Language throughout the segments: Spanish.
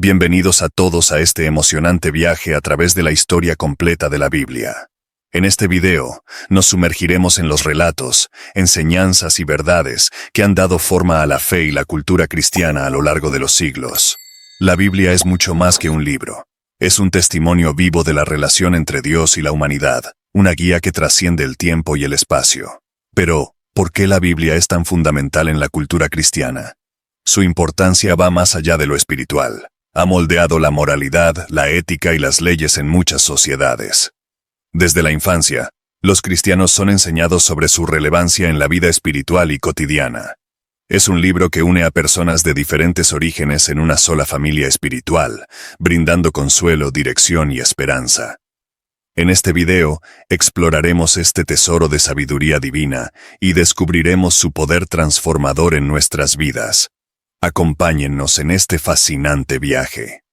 Bienvenidos a todos a este emocionante viaje a través de la historia completa de la Biblia. En este video, nos sumergiremos en los relatos, enseñanzas y verdades que han dado forma a la fe y la cultura cristiana a lo largo de los siglos. La Biblia es mucho más que un libro. Es un testimonio vivo de la relación entre Dios y la humanidad, una guía que trasciende el tiempo y el espacio. Pero, ¿por qué la Biblia es tan fundamental en la cultura cristiana? Su importancia va más allá de lo espiritual. Ha moldeado la moralidad, la ética y las leyes en muchas sociedades. Desde la infancia, los cristianos son enseñados sobre su relevancia en la vida espiritual y cotidiana. Es un libro que une a personas de diferentes orígenes en una sola familia espiritual, brindando consuelo, dirección y esperanza. En este video, exploraremos este tesoro de sabiduría divina y descubriremos su poder transformador en nuestras vidas. Acompáñennos en este fascinante viaje.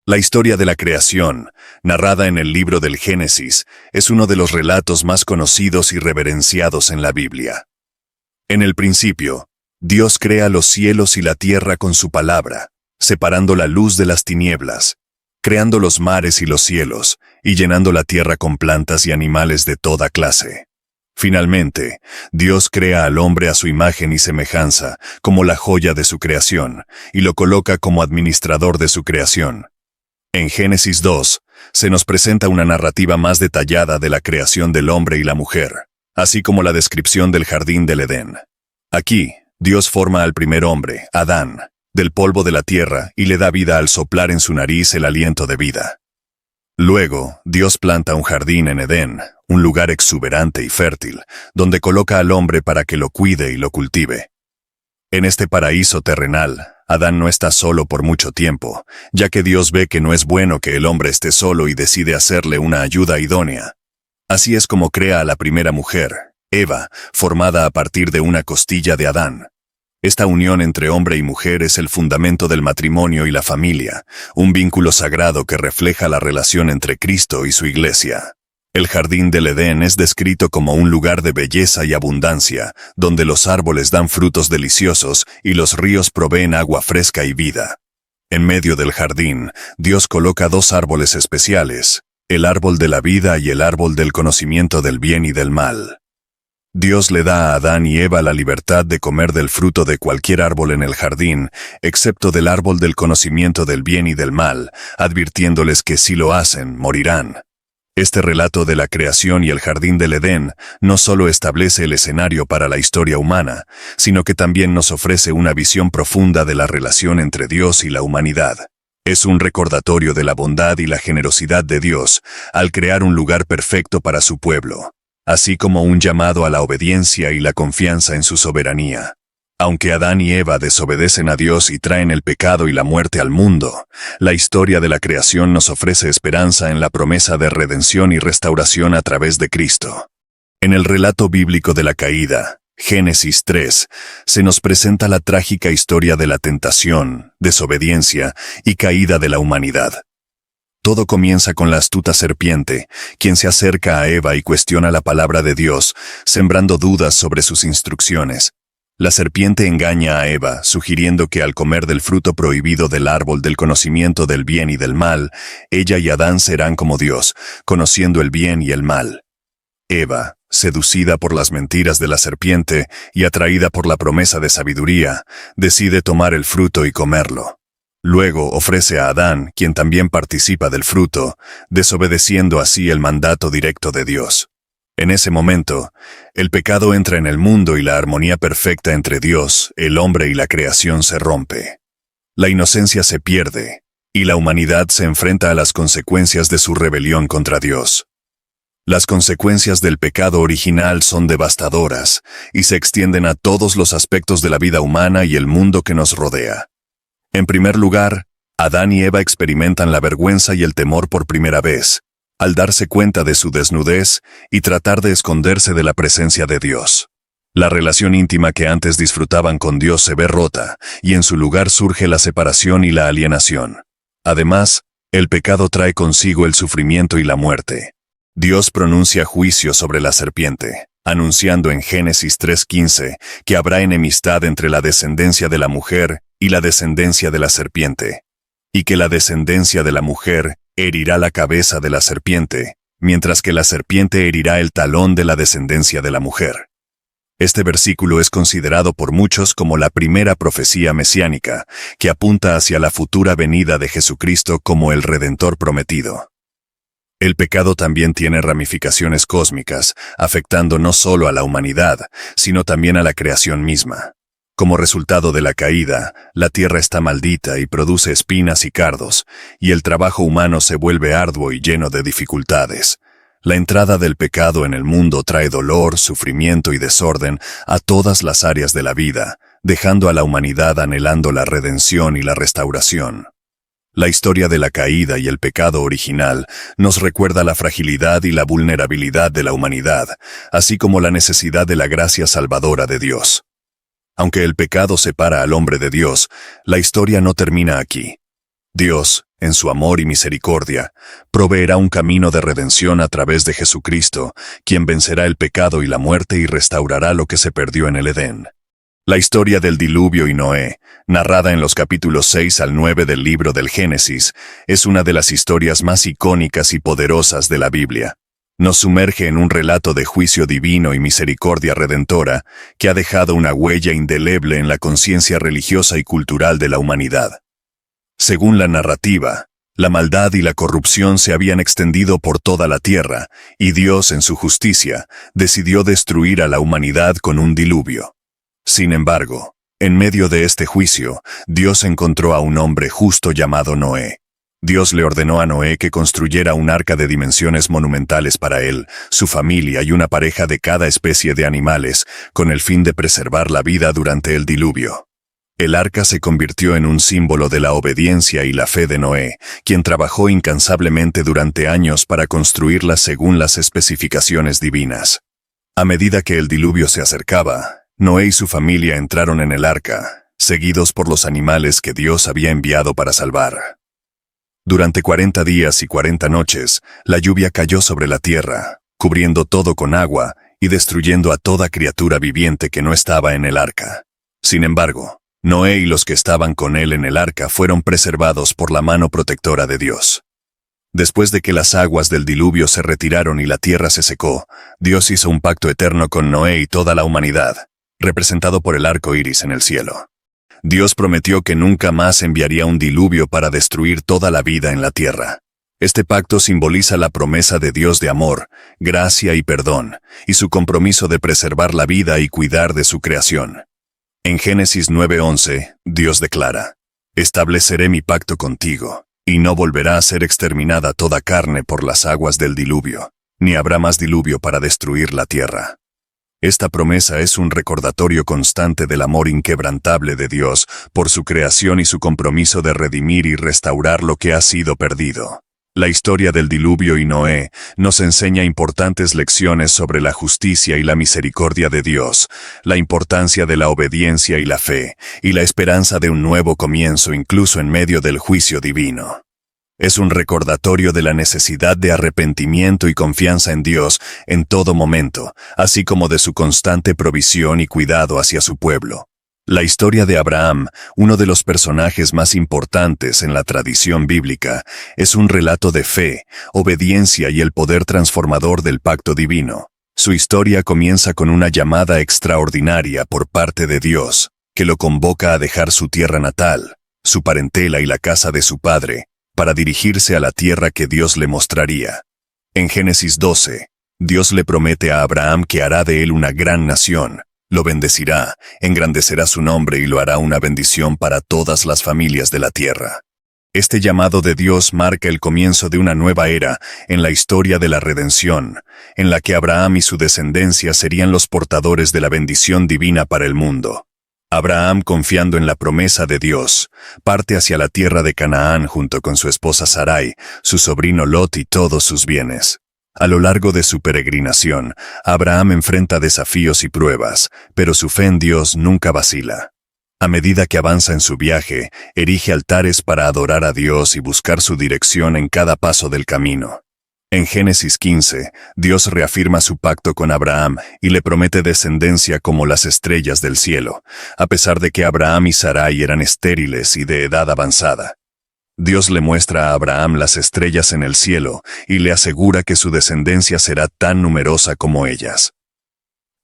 La historia de la creación, narrada en el libro del Génesis, es uno de los relatos más conocidos y reverenciados en la Biblia. En el principio, Dios crea los cielos y la tierra con su palabra, separando la luz de las tinieblas, creando los mares y los cielos, y llenando la tierra con plantas y animales de toda clase. Finalmente, Dios crea al hombre a su imagen y semejanza, como la joya de su creación, y lo coloca como administrador de su creación. En Génesis 2, se nos presenta una narrativa más detallada de la creación del hombre y la mujer, así como la descripción del jardín del Edén. Aquí, Dios forma al primer hombre, Adán, del polvo de la tierra y le da vida al soplar en su nariz el aliento de vida. Luego, Dios planta un jardín en Edén, un lugar exuberante y fértil, donde coloca al hombre para que lo cuide y lo cultive. En este paraíso terrenal, Adán no está solo por mucho tiempo, ya que Dios ve que no es bueno que el hombre esté solo y decide hacerle una ayuda idónea. Así es como crea a la primera mujer, Eva, formada a partir de una costilla de Adán. Esta unión entre hombre y mujer es el fundamento del matrimonio y la familia, un vínculo sagrado que refleja la relación entre Cristo y su Iglesia. El jardín del Edén es descrito como un lugar de belleza y abundancia, donde los árboles dan frutos deliciosos y los ríos proveen agua fresca y vida. En medio del jardín, Dios coloca dos árboles especiales, el árbol de la vida y el árbol del conocimiento del bien y del mal. Dios le da a Adán y Eva la libertad de comer del fruto de cualquier árbol en el jardín, excepto del árbol del conocimiento del bien y del mal, advirtiéndoles que si lo hacen, morirán. Este relato de la creación y el jardín del Edén no solo establece el escenario para la historia humana, sino que también nos ofrece una visión profunda de la relación entre Dios y la humanidad. Es un recordatorio de la bondad y la generosidad de Dios al crear un lugar perfecto para su pueblo, así como un llamado a la obediencia y la confianza en su soberanía. Aunque Adán y Eva desobedecen a Dios y traen el pecado y la muerte al mundo, la historia de la creación nos ofrece esperanza en la promesa de redención y restauración a través de Cristo. En el relato bíblico de la caída, Génesis 3, se nos presenta la trágica historia de la tentación, desobediencia y caída de la humanidad. Todo comienza con la astuta serpiente, quien se acerca a Eva y cuestiona la palabra de Dios, sembrando dudas sobre sus instrucciones. La serpiente engaña a Eva, sugiriendo que al comer del fruto prohibido del árbol del conocimiento del bien y del mal, ella y Adán serán como Dios, conociendo el bien y el mal. Eva, seducida por las mentiras de la serpiente y atraída por la promesa de sabiduría, decide tomar el fruto y comerlo. Luego ofrece a Adán, quien también participa del fruto, desobedeciendo así el mandato directo de Dios. En ese momento, el pecado entra en el mundo y la armonía perfecta entre Dios, el hombre y la creación se rompe. La inocencia se pierde, y la humanidad se enfrenta a las consecuencias de su rebelión contra Dios. Las consecuencias del pecado original son devastadoras, y se extienden a todos los aspectos de la vida humana y el mundo que nos rodea. En primer lugar, Adán y Eva experimentan la vergüenza y el temor por primera vez, al darse cuenta de su desnudez y tratar de esconderse de la presencia de Dios. La relación íntima que antes disfrutaban con Dios se ve rota, y en su lugar surge la separación y la alienación. Además, el pecado trae consigo el sufrimiento y la muerte. Dios pronuncia juicio sobre la serpiente, anunciando en Génesis 3:15 que habrá enemistad entre la descendencia de la mujer y la descendencia de la serpiente. y que la descendencia de la mujer herirá la cabeza de la serpiente, mientras que la serpiente herirá el talón de la descendencia de la mujer. Este versículo es considerado por muchos como la primera profecía mesiánica, que apunta hacia la futura venida de Jesucristo como el Redentor prometido. El pecado también tiene ramificaciones cósmicas, afectando no solo a la humanidad, sino también a la creación misma. Como resultado de la caída, la tierra está maldita y produce espinas y cardos, y el trabajo humano se vuelve arduo y lleno de dificultades. La entrada del pecado en el mundo trae dolor, sufrimiento y desorden a todas las áreas de la vida, dejando a la humanidad anhelando la redención y la restauración. La historia de la caída y el pecado original nos recuerda la fragilidad y la vulnerabilidad de la humanidad, así como la necesidad de la gracia salvadora de Dios. Aunque el pecado separa al hombre de Dios, la historia no termina aquí. Dios, en su amor y misericordia, proveerá un camino de redención a través de Jesucristo, quien vencerá el pecado y la muerte y restaurará lo que se perdió en el Edén. La historia del diluvio y Noé, narrada en los capítulos 6 al 9 del libro del Génesis, es una de las historias más icónicas y poderosas de la Biblia. Nos sumerge en un relato de juicio divino y misericordia redentora que ha dejado una huella indeleble en la conciencia religiosa y cultural de la humanidad. Según la narrativa, la maldad y la corrupción se habían extendido por toda la tierra, y Dios, en su justicia, decidió destruir a la humanidad con un diluvio. Sin embargo, en medio de este juicio, Dios encontró a un hombre justo llamado Noé. Dios le ordenó a Noé que construyera un arca de dimensiones monumentales para él, su familia y una pareja de cada especie de animales, con el fin de preservar la vida durante el diluvio. El arca se convirtió en un símbolo de la obediencia y la fe de Noé, quien trabajó incansablemente durante años para construirla según las especificaciones divinas. A medida que el diluvio se acercaba, Noé y su familia entraron en el arca, seguidos por los animales que Dios había enviado para salvar. Durante 40 días y 40 noches, la lluvia cayó sobre la tierra, cubriendo todo con agua y destruyendo a toda criatura viviente que no estaba en el arca. Sin embargo, Noé y los que estaban con él en el arca fueron preservados por la mano protectora de Dios. Después de que las aguas del diluvio se retiraron y la tierra se secó, Dios hizo un pacto eterno con Noé y toda la humanidad, representado por el arco iris en el cielo. Dios prometió que nunca más enviaría un diluvio para destruir toda la vida en la tierra. Este pacto simboliza la promesa de Dios de amor, gracia y perdón, y su compromiso de preservar la vida y cuidar de su creación. En Génesis 9:11, Dios declara: «Estableceré mi pacto contigo, y no volverá a ser exterminada toda carne por las aguas del diluvio, ni habrá más diluvio para destruir la tierra». Esta promesa es un recordatorio constante del amor inquebrantable de Dios por su creación y su compromiso de redimir y restaurar lo que ha sido perdido. La historia del diluvio y Noé nos enseña importantes lecciones sobre la justicia y la misericordia de Dios, la importancia de la obediencia y la fe, y la esperanza de un nuevo comienzo incluso en medio del juicio divino. Es un recordatorio de la necesidad de arrepentimiento y confianza en Dios en todo momento, así como de su constante provisión y cuidado hacia su pueblo. La historia de Abraham, uno de los personajes más importantes en la tradición bíblica, es un relato de fe, obediencia y el poder transformador del pacto divino. Su historia comienza con una llamada extraordinaria por parte de Dios, que lo convoca a dejar su tierra natal, su parentela y la casa de su padre, para dirigirse a la tierra que Dios le mostraría. En Génesis 12, Dios le promete a Abraham que hará de él una gran nación, lo bendecirá, engrandecerá su nombre y lo hará una bendición para todas las familias de la tierra. Este llamado de Dios marca el comienzo de una nueva era en la historia de la redención, en la que Abraham y su descendencia serían los portadores de la bendición divina para el mundo. Abraham, confiando en la promesa de Dios, parte hacia la tierra de Canaán junto con su esposa Sarai, su sobrino Lot y todos sus bienes. A lo largo de su peregrinación, Abraham enfrenta desafíos y pruebas, pero su fe en Dios nunca vacila. A medida que avanza en su viaje, erige altares para adorar a Dios y buscar su dirección en cada paso del camino. En Génesis 15, Dios reafirma su pacto con Abraham y le promete descendencia como las estrellas del cielo, a pesar de que Abraham y Sarai eran estériles y de edad avanzada. Dios le muestra a Abraham las estrellas en el cielo y le asegura que su descendencia será tan numerosa como ellas.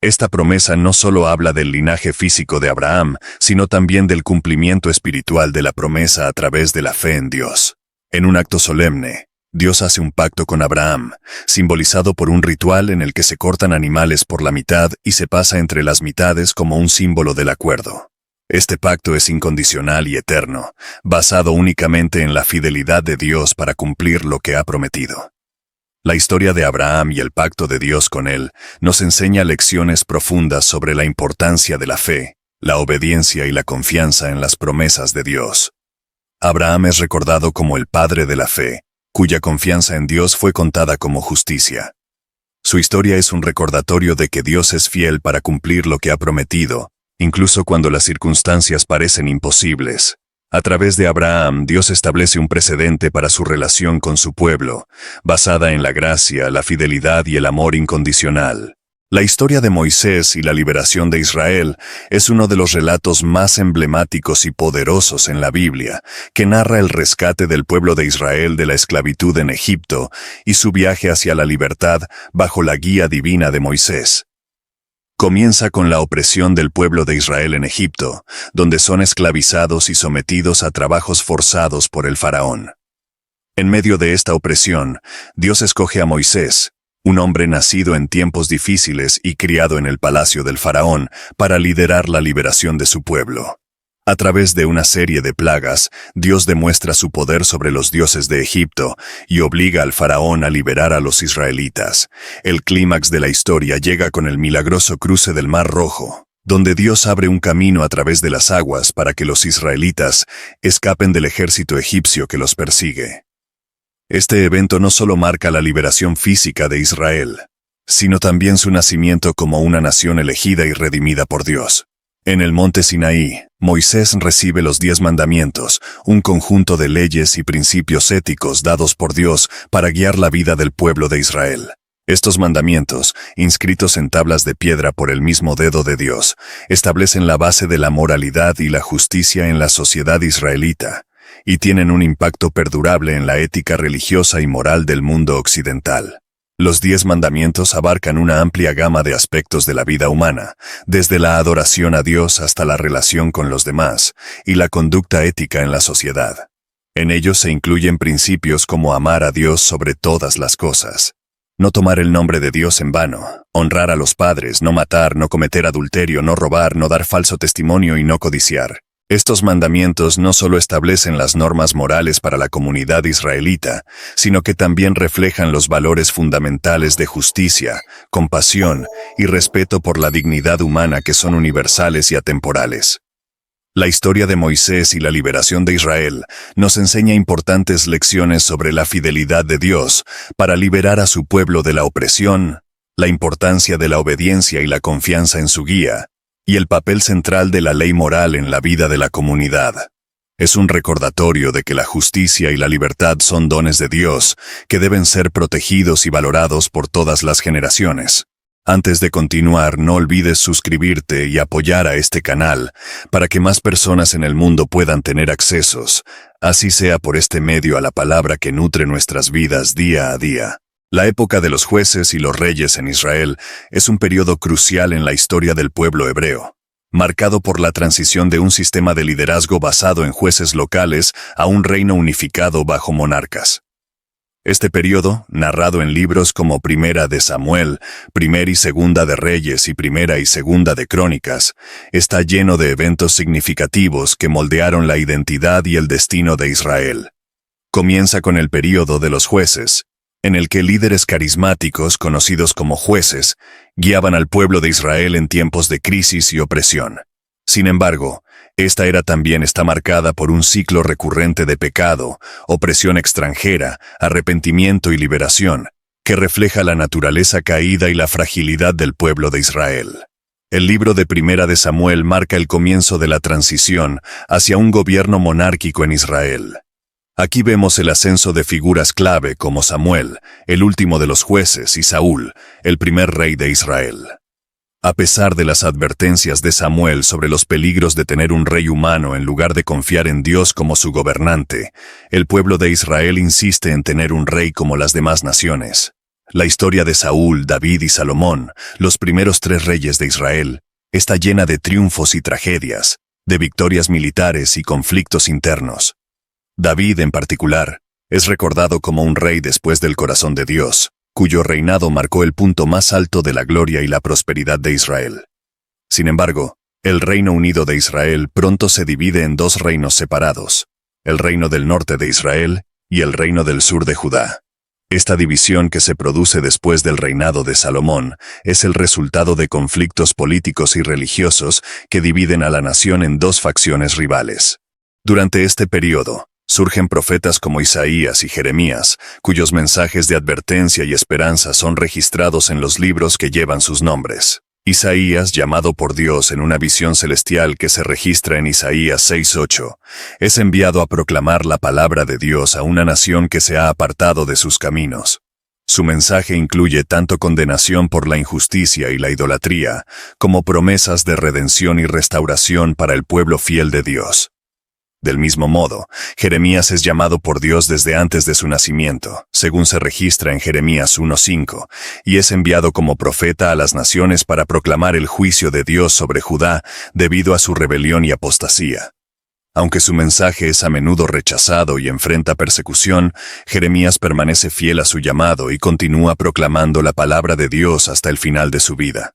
Esta promesa no solo habla del linaje físico de Abraham, sino también del cumplimiento espiritual de la promesa a través de la fe en Dios. En un acto solemne, Dios hace un pacto con Abraham, simbolizado por un ritual en el que se cortan animales por la mitad y se pasa entre las mitades como un símbolo del acuerdo. Este pacto es incondicional y eterno, basado únicamente en la fidelidad de Dios para cumplir lo que ha prometido. La historia de Abraham y el pacto de Dios con él nos enseña lecciones profundas sobre la importancia de la fe, la obediencia y la confianza en las promesas de Dios. Abraham es recordado como el padre de la fe, cuya confianza en Dios fue contada como justicia. Su historia es un recordatorio de que Dios es fiel para cumplir lo que ha prometido, incluso cuando las circunstancias parecen imposibles. A través de Abraham, Dios establece un precedente para su relación con su pueblo, basada en la gracia, la fidelidad y el amor incondicional. La historia de Moisés y la liberación de Israel es uno de los relatos más emblemáticos y poderosos en la Biblia, que narra el rescate del pueblo de Israel de la esclavitud en Egipto y su viaje hacia la libertad bajo la guía divina de Moisés. Comienza con la opresión del pueblo de Israel en Egipto, donde son esclavizados y sometidos a trabajos forzados por el faraón. En medio de esta opresión, Dios escoge a Moisés, un hombre nacido en tiempos difíciles y criado en el palacio del faraón, para liderar la liberación de su pueblo. A través de una serie de plagas, Dios demuestra su poder sobre los dioses de Egipto y obliga al faraón a liberar a los israelitas. El clímax de la historia llega con el milagroso cruce del Mar Rojo, donde Dios abre un camino a través de las aguas para que los israelitas escapen del ejército egipcio que los persigue. Este evento no solo marca la liberación física de Israel, sino también su nacimiento como una nación elegida y redimida por Dios. En el monte Sinaí, Moisés recibe los 10 mandamientos, un conjunto de leyes y principios éticos dados por Dios para guiar la vida del pueblo de Israel. Estos mandamientos, inscritos en tablas de piedra por el mismo dedo de Dios, establecen la base de la moralidad y la justicia en la sociedad israelita, y tienen un impacto perdurable en la ética religiosa y moral del mundo occidental. Los 10 mandamientos abarcan una amplia gama de aspectos de la vida humana, desde la adoración a Dios hasta la relación con los demás y la conducta ética en la sociedad. En ellos se incluyen principios como amar a Dios sobre todas las cosas, no tomar el nombre de Dios en vano, honrar a los padres, no matar, no cometer adulterio, no robar, no dar falso testimonio y no codiciar. Estos mandamientos no solo establecen las normas morales para la comunidad israelita, sino que también reflejan los valores fundamentales de justicia, compasión y respeto por la dignidad humana que son universales y atemporales. La historia de Moisés y la liberación de Israel nos enseña importantes lecciones sobre la fidelidad de Dios para liberar a su pueblo de la opresión, la importancia de la obediencia y la confianza en su guía, y el papel central de la ley moral en la vida de la comunidad. Es un recordatorio de que la justicia y la libertad son dones de Dios que deben ser protegidos y valorados por todas las generaciones. Antes de continuar, no olvides suscribirte y apoyar a este canal para que más personas en el mundo puedan tener accesos, así sea por este medio, a la palabra que nutre nuestras vidas día a día. La época de los jueces y los reyes en Israel es un periodo crucial en la historia del pueblo hebreo, marcado por la transición de un sistema de liderazgo basado en jueces locales a un reino unificado bajo monarcas. Este periodo, narrado en libros como Primera de Samuel, Primera y Segunda de Reyes y Primera y Segunda de Crónicas, está lleno de eventos significativos que moldearon la identidad y el destino de Israel. Comienza con el periodo de los jueces, en el que líderes carismáticos, conocidos como jueces, guiaban al pueblo de Israel en tiempos de crisis y opresión. Sin embargo, esta era también está marcada por un ciclo recurrente de pecado, opresión extranjera, arrepentimiento y liberación, que refleja la naturaleza caída y la fragilidad del pueblo de Israel. El libro de Primera de Samuel marca el comienzo de la transición hacia un gobierno monárquico en Israel. Aquí vemos el ascenso de figuras clave como Samuel, el último de los jueces, y Saúl, el primer rey de Israel. A pesar de las advertencias de Samuel sobre los peligros de tener un rey humano en lugar de confiar en Dios como su gobernante, el pueblo de Israel insiste en tener un rey como las demás naciones. La historia de Saúl, David y Salomón, los primeros 3 reyes de Israel, está llena de triunfos y tragedias, de victorias militares y conflictos internos. David, en particular, es recordado como un rey después del corazón de Dios, cuyo reinado marcó el punto más alto de la gloria y la prosperidad de Israel. Sin embargo, el Reino Unido de Israel pronto se divide en 2 reinos separados, el reino del norte de Israel y el reino del sur de Judá. Esta división que se produce después del reinado de Salomón es el resultado de conflictos políticos y religiosos que dividen a la nación en 2 facciones rivales. Durante este periodo, surgen profetas como Isaías y Jeremías, cuyos mensajes de advertencia y esperanza son registrados en los libros que llevan sus nombres. Isaías, llamado por Dios en una visión celestial que se registra en Isaías 6:8, es enviado a proclamar la palabra de Dios a una nación que se ha apartado de sus caminos. Su mensaje incluye tanto condenación por la injusticia y la idolatría, como promesas de redención y restauración para el pueblo fiel de Dios. Del mismo modo, Jeremías es llamado por Dios desde antes de su nacimiento, según se registra en Jeremías 1:5, y es enviado como profeta a las naciones para proclamar el juicio de Dios sobre Judá debido a su rebelión y apostasía. Aunque su mensaje es a menudo rechazado y enfrenta persecución, Jeremías permanece fiel a su llamado y continúa proclamando la palabra de Dios hasta el final de su vida.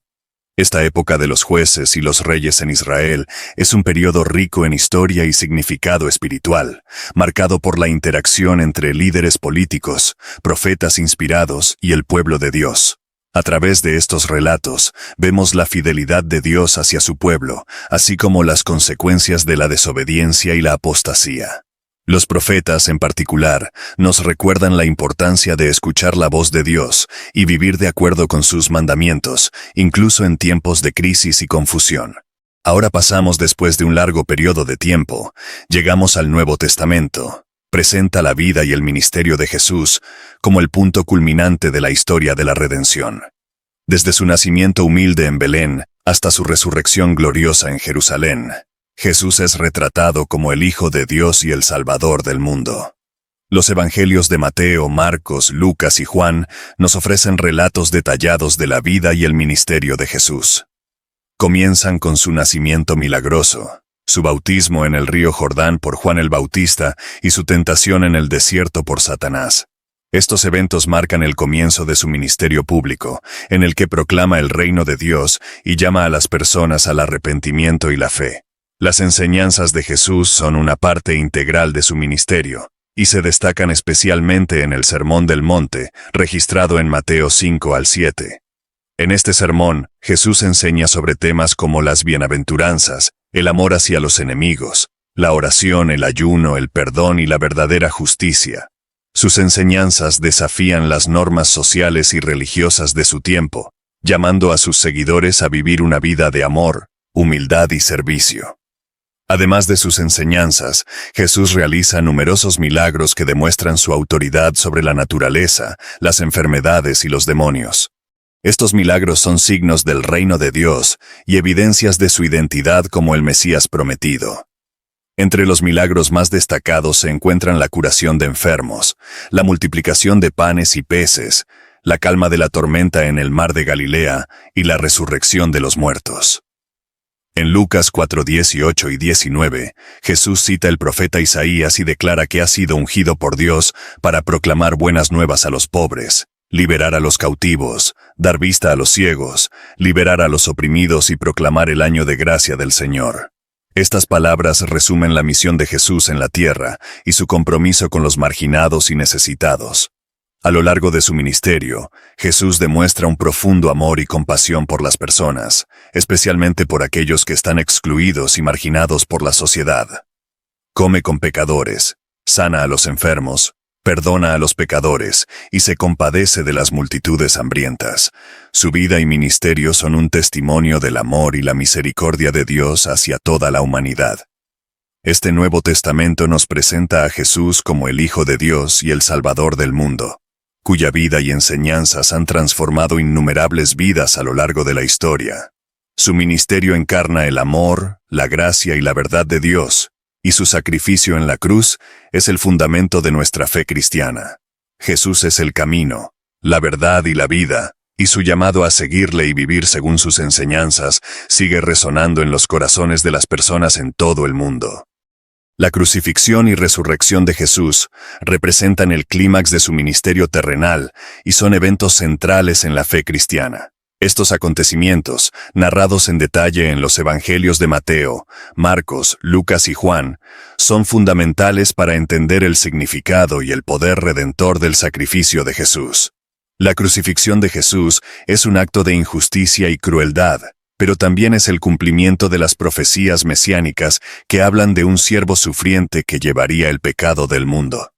Esta época de los jueces y los reyes en Israel es un periodo rico en historia y significado espiritual, marcado por la interacción entre líderes políticos, profetas inspirados y el pueblo de Dios. A través de estos relatos, vemos la fidelidad de Dios hacia su pueblo, así como las consecuencias de la desobediencia y la apostasía. Los profetas, en particular, nos recuerdan la importancia de escuchar la voz de Dios y vivir de acuerdo con sus mandamientos, incluso en tiempos de crisis y confusión. Ahora pasamos después de un largo periodo de tiempo, llegamos al Nuevo Testamento. Presenta la vida y el ministerio de Jesús como el punto culminante de la historia de la redención. Desde su nacimiento humilde en Belén hasta su resurrección gloriosa en Jerusalén, Jesús es retratado como el Hijo de Dios y el Salvador del mundo. Los evangelios de Mateo, Marcos, Lucas y Juan nos ofrecen relatos detallados de la vida y el ministerio de Jesús. Comienzan con su nacimiento milagroso, su bautismo en el río Jordán por Juan el Bautista y su tentación en el desierto por Satanás. Estos eventos marcan el comienzo de su ministerio público, en el que proclama el reino de Dios y llama a las personas al arrepentimiento y la fe. Las enseñanzas de Jesús son una parte integral de su ministerio, y se destacan especialmente en el Sermón del Monte, registrado en Mateo 5-7. En este sermón, Jesús enseña sobre temas como las bienaventuranzas, el amor hacia los enemigos, la oración, el ayuno, el perdón y la verdadera justicia. Sus enseñanzas desafían las normas sociales y religiosas de su tiempo, llamando a sus seguidores a vivir una vida de amor, humildad y servicio. Además de sus enseñanzas, Jesús realiza numerosos milagros que demuestran su autoridad sobre la naturaleza, las enfermedades y los demonios. Estos milagros son signos del reino de Dios y evidencias de su identidad como el Mesías prometido. Entre los milagros más destacados se encuentran la curación de enfermos, la multiplicación de panes y peces, la calma de la tormenta en el mar de Galilea y la resurrección de los muertos. En Lucas 4:18 y 19, Jesús cita el profeta Isaías y declara que ha sido ungido por Dios para proclamar buenas nuevas a los pobres, liberar a los cautivos, dar vista a los ciegos, liberar a los oprimidos y proclamar el año de gracia del Señor. Estas palabras resumen la misión de Jesús en la tierra y su compromiso con los marginados y necesitados. A lo largo de su ministerio, Jesús demuestra un profundo amor y compasión por las personas, especialmente por aquellos que están excluidos y marginados por la sociedad. Come con pecadores, sana a los enfermos, perdona a los pecadores y se compadece de las multitudes hambrientas. Su vida y ministerio son un testimonio del amor y la misericordia de Dios hacia toda la humanidad. Este Nuevo Testamento nos presenta a Jesús como el Hijo de Dios y el Salvador del mundo, cuya vida y enseñanzas han transformado innumerables vidas a lo largo de la historia. Su ministerio encarna el amor, la gracia y la verdad de Dios, y su sacrificio en la cruz es el fundamento de nuestra fe cristiana. Jesús es el camino, la verdad y la vida, y su llamado a seguirle y vivir según sus enseñanzas sigue resonando en los corazones de las personas en todo el mundo. La crucifixión y resurrección de Jesús representan el clímax de su ministerio terrenal y son eventos centrales en la fe cristiana. Estos acontecimientos, narrados en detalle en los evangelios de Mateo, Marcos, Lucas y Juan, son fundamentales para entender el significado y el poder redentor del sacrificio de Jesús. La crucifixión de Jesús es un acto de injusticia y crueldad, pero también es el cumplimiento de las profecías mesiánicas que hablan de un siervo sufriente que llevaría el pecado del mundo.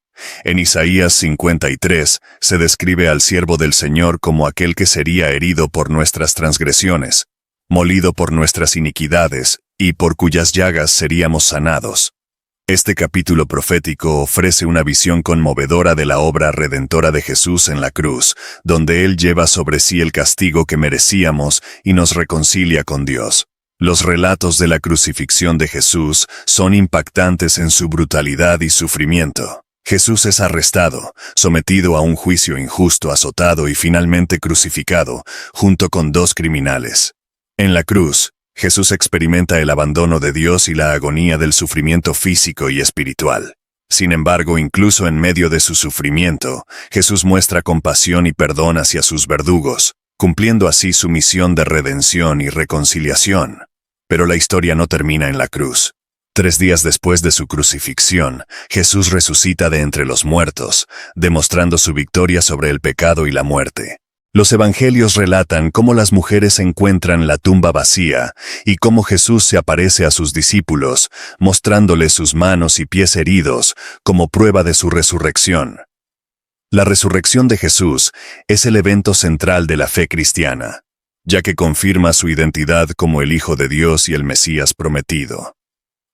En Isaías 53 se describe al siervo del Señor como aquel que sería herido por nuestras transgresiones, molido por nuestras iniquidades, y por cuyas llagas seríamos sanados. Este capítulo profético ofrece una visión conmovedora de la obra redentora de Jesús en la cruz, donde Él lleva sobre sí el castigo que merecíamos y nos reconcilia con Dios. Los relatos de la crucifixión de Jesús son impactantes en su brutalidad y sufrimiento. Jesús es arrestado, sometido a un juicio injusto, azotado y finalmente crucificado, junto con 2 criminales. En la cruz, Jesús experimenta el abandono de Dios y la agonía del sufrimiento físico y espiritual. Sin embargo, incluso en medio de su sufrimiento, Jesús muestra compasión y perdón hacia sus verdugos, cumpliendo así su misión de redención y reconciliación. Pero la historia no termina en la cruz. 3 días después de su crucifixión, Jesús resucita de entre los muertos, demostrando su victoria sobre el pecado y la muerte. Los evangelios relatan cómo las mujeres encuentran la tumba vacía y cómo Jesús se aparece a sus discípulos, mostrándoles sus manos y pies heridos como prueba de su resurrección. La resurrección de Jesús es el evento central de la fe cristiana, ya que confirma su identidad como el Hijo de Dios y el Mesías prometido.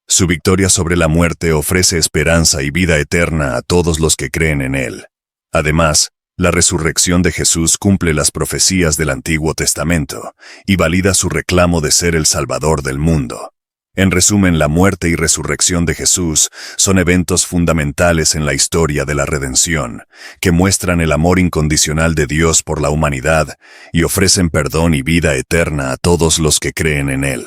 Su victoria sobre la muerte ofrece esperanza y vida eterna a todos los que creen en Él. Además, la resurrección de Jesús cumple las profecías del Antiguo Testamento y valida su reclamo de ser el Salvador del mundo. En resumen, la muerte y resurrección de Jesús son eventos fundamentales en la historia de la redención, que muestran el amor incondicional de Dios por la humanidad y ofrecen perdón y vida eterna a todos los que creen en Él.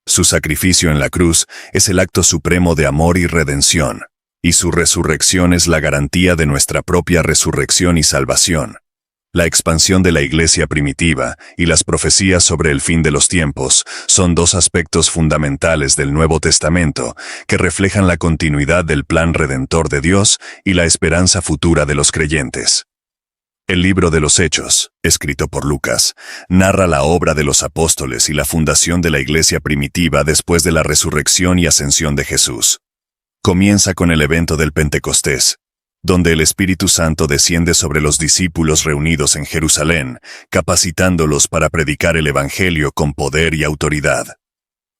Su sacrificio en la cruz es el acto supremo de amor y redención, y su resurrección es la garantía de nuestra propia resurrección y salvación. La expansión de la Iglesia primitiva y las profecías sobre el fin de los tiempos son 2 aspectos fundamentales del Nuevo Testamento que reflejan la continuidad del plan redentor de Dios y la esperanza futura de los creyentes. El libro de los Hechos, escrito por Lucas, narra la obra de los apóstoles y la fundación de la Iglesia primitiva después de la resurrección y ascensión de Jesús. Comienza con el evento del Pentecostés, donde el Espíritu Santo desciende sobre los discípulos reunidos en Jerusalén, capacitándolos para predicar el Evangelio con poder y autoridad.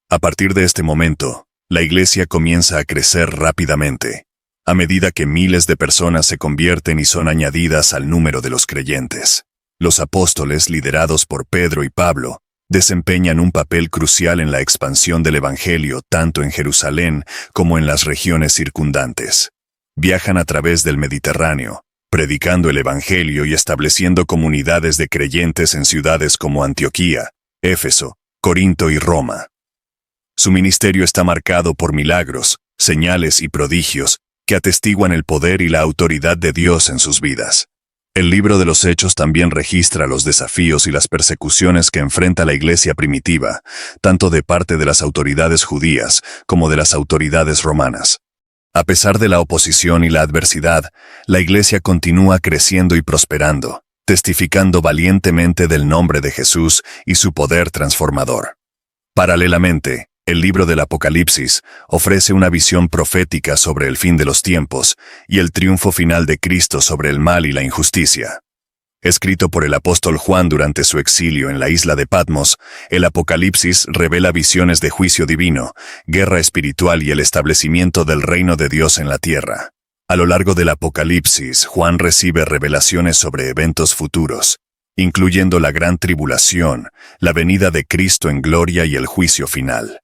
A partir de este momento, la Iglesia comienza a crecer rápidamente, a medida que miles de personas se convierten y son añadidas al número de los creyentes. Los apóstoles, liderados por Pedro y Pablo, desempeñan un papel crucial en la expansión del Evangelio tanto en Jerusalén como en las regiones circundantes. Viajan a través del Mediterráneo, predicando el Evangelio y estableciendo comunidades de creyentes en ciudades como Antioquía, Éfeso, Corinto y Roma. Su ministerio está marcado por milagros, señales y prodigios que atestiguan el poder y la autoridad de Dios en sus vidas. El libro de los Hechos también registra los desafíos y las persecuciones que enfrenta la Iglesia primitiva, tanto de parte de las autoridades judías como de las autoridades romanas. A pesar de la oposición y la adversidad, la Iglesia continúa creciendo y prosperando, testificando valientemente del nombre de Jesús y su poder transformador. Paralelamente, el libro del Apocalipsis ofrece una visión profética sobre el fin de los tiempos y el triunfo final de Cristo sobre el mal y la injusticia. Escrito por el apóstol Juan durante su exilio en la isla de Patmos, el Apocalipsis revela visiones de juicio divino, guerra espiritual y el establecimiento del reino de Dios en la tierra. A lo largo del Apocalipsis, Juan recibe revelaciones sobre eventos futuros, incluyendo la gran tribulación, la venida de Cristo en gloria y el juicio final.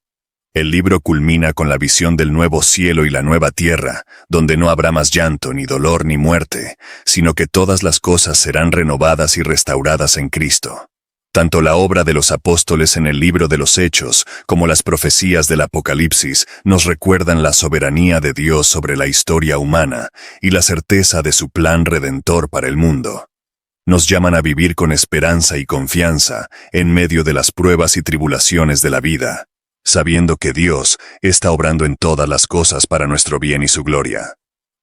El libro culmina con la visión del nuevo cielo y la nueva tierra, donde no habrá más llanto, ni dolor, ni muerte, sino que todas las cosas serán renovadas y restauradas en Cristo. Tanto la obra de los apóstoles en el libro de los Hechos como las profecías del Apocalipsis nos recuerdan la soberanía de Dios sobre la historia humana y la certeza de su plan redentor para el mundo. Nos llaman a vivir con esperanza y confianza en medio de las pruebas y tribulaciones de la vida, sabiendo que Dios está obrando en todas las cosas para nuestro bien y su gloria.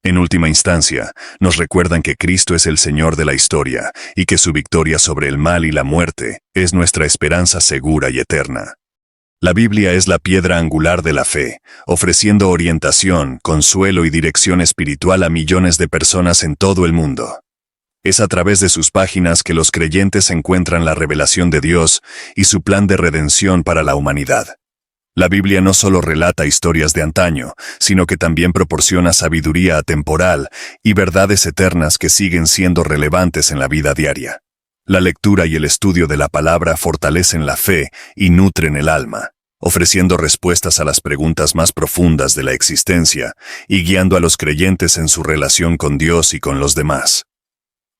En última instancia, nos recuerdan que Cristo es el Señor de la historia y que su victoria sobre el mal y la muerte es nuestra esperanza segura y eterna. La Biblia es la piedra angular de la fe, ofreciendo orientación, consuelo y dirección espiritual a millones de personas en todo el mundo. Es a través de sus páginas que los creyentes encuentran la revelación de Dios y su plan de redención para la humanidad. La Biblia no solo relata historias de antaño, sino que también proporciona sabiduría atemporal y verdades eternas que siguen siendo relevantes en la vida diaria. La lectura y el estudio de la palabra fortalecen la fe y nutren el alma, ofreciendo respuestas a las preguntas más profundas de la existencia y guiando a los creyentes en su relación con Dios y con los demás.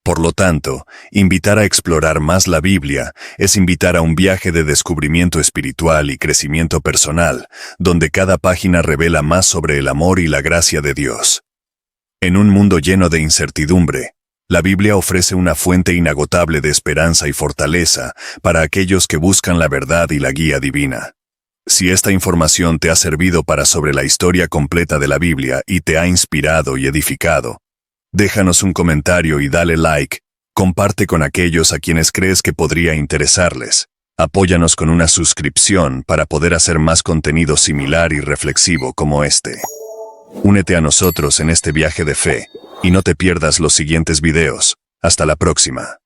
Por lo tanto, invitar a explorar más la Biblia es invitar a un viaje de descubrimiento espiritual y crecimiento personal, donde cada página revela más sobre el amor y la gracia de Dios. En un mundo lleno de incertidumbre, la Biblia ofrece una fuente inagotable de esperanza y fortaleza para aquellos que buscan la verdad y la guía divina. Si esta información te ha servido para sobre la historia completa de la Biblia y te ha inspirado y edificado, déjanos un comentario y dale like, comparte con aquellos a quienes crees que podría interesarles. Apóyanos con una suscripción para poder hacer más contenido similar y reflexivo como este. Únete a nosotros en este viaje de fe, y no te pierdas los siguientes videos. Hasta la próxima.